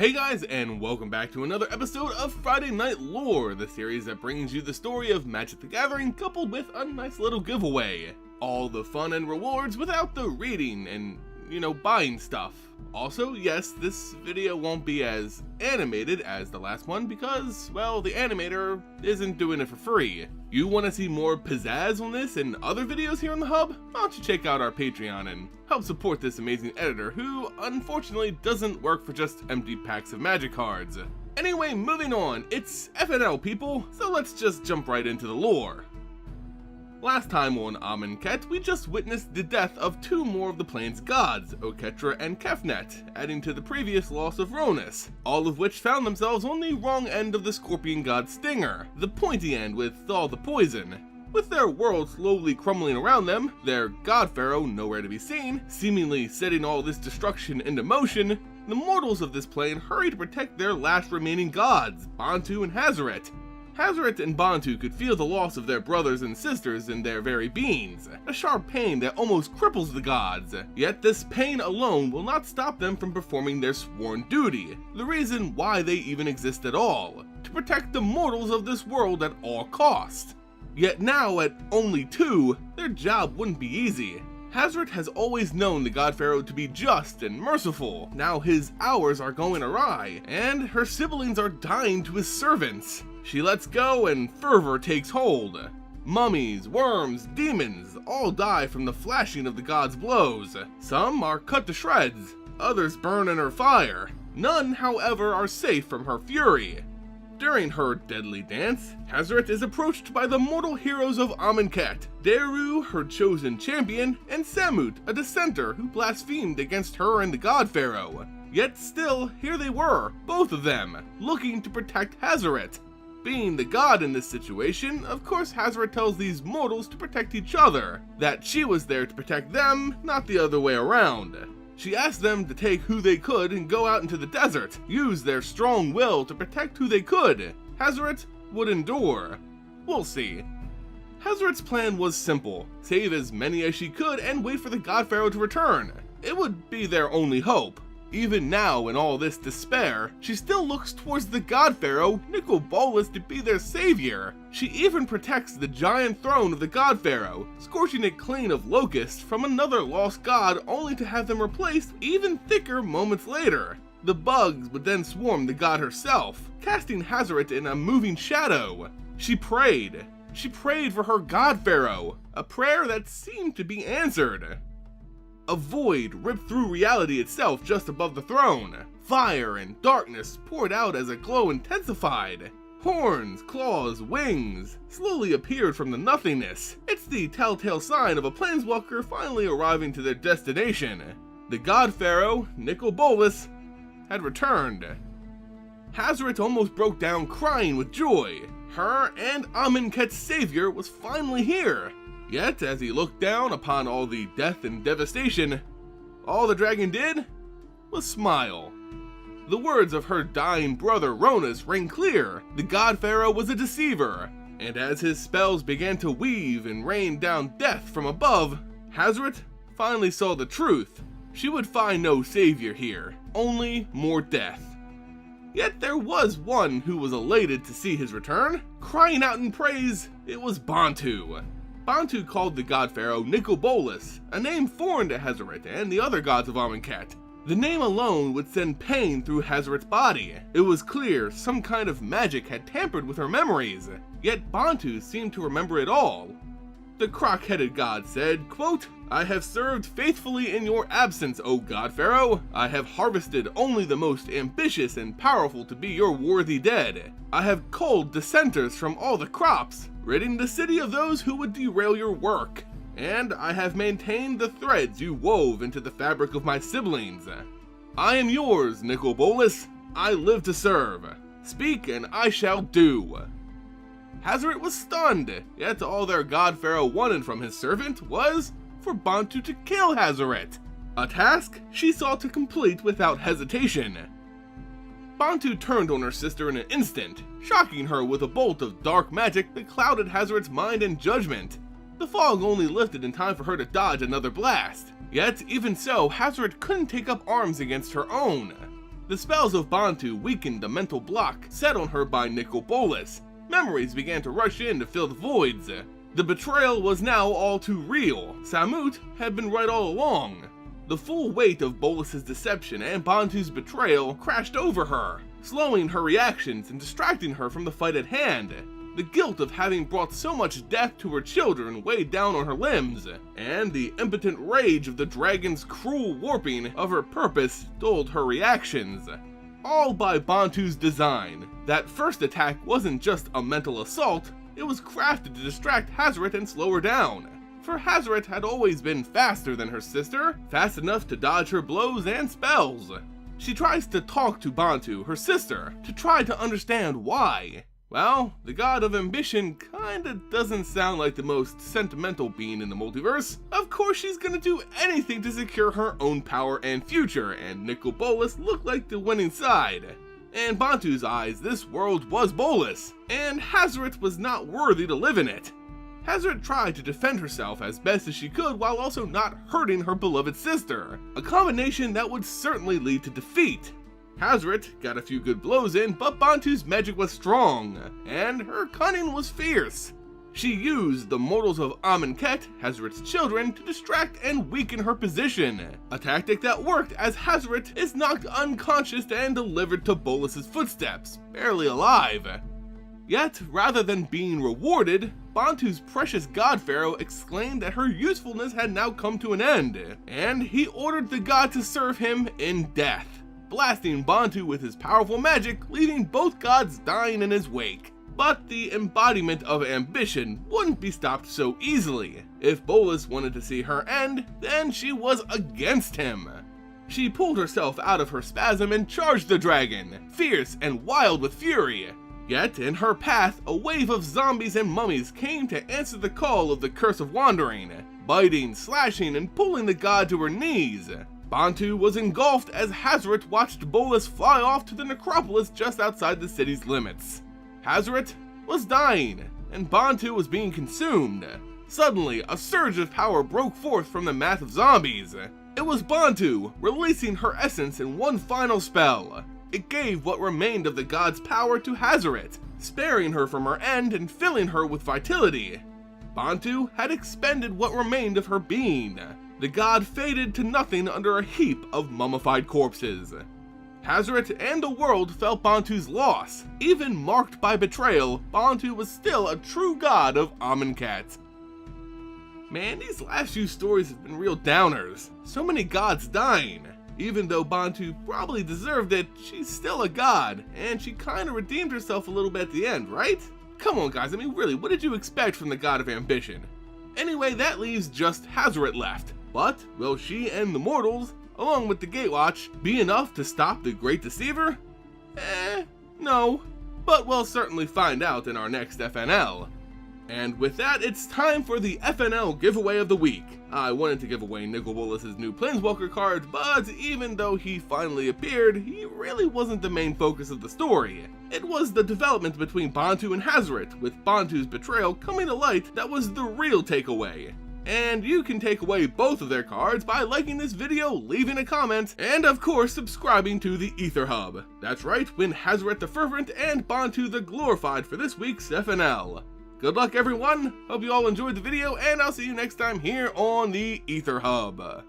Hey guys, and welcome back to another episode of Friday Night Lore, the series that brings you the story of Magic the Gathering coupled with a nice little giveaway. All the fun and rewards without the reading and, buying stuff. Also, yes, this video won't be as animated as the last one because, well, the animator isn't doing it for free. You want to see more pizzazz on this and other videos here on the hub? Why don't you check out our Patreon and help support this amazing editor who, unfortunately, doesn't work for just empty packs of magic cards. Anyway, moving on, it's FNL people, so let's just jump right into the lore. Last time on Amonkhet, we just witnessed the death of two more of the plane's gods, Oketra and Kefnet, adding to the previous loss of Rhonas, all of which found themselves on the wrong end of the scorpion god's stinger, the pointy end with all the poison. With their world slowly crumbling around them, their God-Pharaoh nowhere to be seen, seemingly setting all this destruction into motion, the mortals of this plane hurry to protect their last remaining gods, Bontu and Hazoret. Hazoret and Bontu could feel the loss of their brothers and sisters in their very beings, a sharp pain that almost cripples the gods, yet this pain alone will not stop them from performing their sworn duty, the reason why they even exist at all, to protect the mortals of this world at all cost. Yet now, at only two, their job wouldn't be easy. Hazoret has always known the God-Pharaoh to be just and merciful. Now his hours are going awry, and her siblings are dying to his servants. She lets go and fervor takes hold. Mummies, worms, demons all die from the flashing of the god's blows. Some are cut to shreds, others burn in her fire. None, however, are safe from her fury. During her deadly dance, Hazoret is approached by the mortal heroes of Amonkhet, Deru, her chosen champion, and Samut, a dissenter who blasphemed against her and the God-Pharaoh. Yet still, here they were, both of them, looking to protect Hazoret. Being the god in this situation, of course Hazoret tells these mortals to protect each other, that she was there to protect them, not the other way around. She asked them to take who they could and go out into the desert, use their strong will to protect who they could. Hazoret would endure. We'll see. Hazoret's plan was simple, save as many as she could and wait for the God-Pharaoh to return. It would be their only hope. Even now, in all this despair, she still looks towards the God-Pharaoh, Nicol Bolas, to be their savior. She even protects the giant throne of the God-Pharaoh, scorching it clean of locusts from another lost god only to have them replaced even thicker moments later. The bugs would then swarm the god herself, casting Hazoret in a moving shadow. She prayed for her God-Pharaoh, a prayer that seemed to be answered. A void ripped through reality itself just above the throne. Fire and darkness poured out as a glow intensified. Horns, claws, wings slowly appeared from the nothingness. It's the telltale sign of a planeswalker finally arriving to their destination. The God-Pharaoh, Nicol Bolas, had returned. Hazoret almost broke down crying with joy. Her and Amonkhet's savior was finally here. Yet, as he looked down upon all the death and devastation, all the dragon did was smile. The words of her dying brother Rhonas rang clear. The God-Pharaoh was a deceiver, and as his spells began to weave and rain down death from above, Hazoret finally saw the truth. She would find no savior here, only more death. Yet there was one who was elated to see his return. Crying out in praise, it was Bontu. Bontu called the God-Pharaoh Nicol Bolas, a name foreign to Hazoret and the other gods of Amonkhet. The name alone would send pain through Hazoret's body. It was clear some kind of magic had tampered with her memories, yet Bontu seemed to remember it all. The croc-headed god said, quote, "I have served faithfully in your absence, O God-Pharaoh. I have harvested only the most ambitious and powerful to be your worthy dead. I have culled dissenters from all the crops, ridding the city of those who would derail your work. And I have maintained the threads you wove into the fabric of my siblings. I am yours, Nicol Bolas. I live to serve. Speak and I shall do." Hazoret was stunned, yet all their God-Pharaoh wanted from his servant was for Bontu to kill Hazoret, a task she sought to complete without hesitation. Bontu turned on her sister in an instant, shocking her with a bolt of dark magic that clouded Hazoret's mind and judgment. The fog only lifted in time for her to dodge another blast, yet even so, Hazoret couldn't take up arms against her own. The spells of Bontu weakened the mental block set on her by Nicol Bolas. Memories began to rush in to fill the voids. The betrayal was now all too real. Samut had been right all along. The full weight of Bolas's deception and Bontu's betrayal crashed over her, slowing her reactions and distracting her from the fight at hand. The guilt of having brought so much death to her children weighed down on her limbs, and the impotent rage of the dragon's cruel warping of her purpose dulled her reactions. All by Bontu's design. That first attack wasn't just a mental assault, it was crafted to distract Hazoret and slow her down. For Hazoret had always been faster than her sister, fast enough to dodge her blows and spells. She tries to talk to Bontu, her sister, to try to understand why. Well, the god of ambition kinda doesn't sound like the most sentimental being in the multiverse. Of course she's gonna do anything to secure her own power and future, and Nicol Bolas looked like the winning side. In Bontu's eyes, this world was Bolas, and Hazoret was not worthy to live in it. Hazoret tried to defend herself as best as she could while also not hurting her beloved sister, a combination that would certainly lead to defeat. Hazoret got a few good blows in, but Bontu's magic was strong, and her cunning was fierce. She used the mortals of Amonkhet, Hazoret's children, to distract and weaken her position, a tactic that worked as Hazoret is knocked unconscious and delivered to Bolas's footsteps, barely alive. Yet, rather than being rewarded, Bontu's precious God-Pharaoh exclaimed that her usefulness had now come to an end, and he ordered the god to serve him in death, blasting Bontu with his powerful magic, leaving both gods dying in his wake. But the embodiment of ambition wouldn't be stopped so easily. If Bolas wanted to see her end, then she was against him. She pulled herself out of her spasm and charged the dragon, fierce and wild with fury. Yet, in her path, a wave of zombies and mummies came to answer the call of the Curse of Wandering, biting, slashing, and pulling the god to her knees. Bontu was engulfed as Hazoret watched Bolas fly off to the necropolis just outside the city's limits. Hazoret was dying, and Bontu was being consumed. Suddenly, a surge of power broke forth from the mass of zombies. It was Bontu, releasing her essence in one final spell. It gave what remained of the god's power to Hazoret, sparing her from her end and filling her with vitality. Bontu had expended what remained of her being. The god faded to nothing under a heap of mummified corpses. Hazoret and the world felt Bontu's loss. Even marked by betrayal, Bontu was still a true god of Amonkhet. Man, these last few stories have been real downers. So many gods dying. Even though Bontu probably deserved it, she's still a god, and she kinda redeemed herself a little bit at the end, right? Come on guys, I mean really, what did you expect from the god of ambition? Anyway, that leaves just Hazoret left. But will she and the mortals, along with the Gatewatch, be enough to stop the Great Deceiver? No. But we'll certainly find out in our next FNL. And with that, it's time for the FNL giveaway of the week. I wanted to give away Nicol Bolas' new Planeswalker card, but even though he finally appeared, he really wasn't the main focus of the story. It was the development between Bontu and Hazoret, with Bontu's betrayal coming to light, that was the real takeaway. And you can take away both of their cards by liking this video, leaving a comment, and of course subscribing to the Aether Hub. That's right, win Hazoret the Fervent and Bontu the Glorified for this week's FNL. Good luck everyone, hope you all enjoyed the video, and I'll see you next time here on the Aether Hub.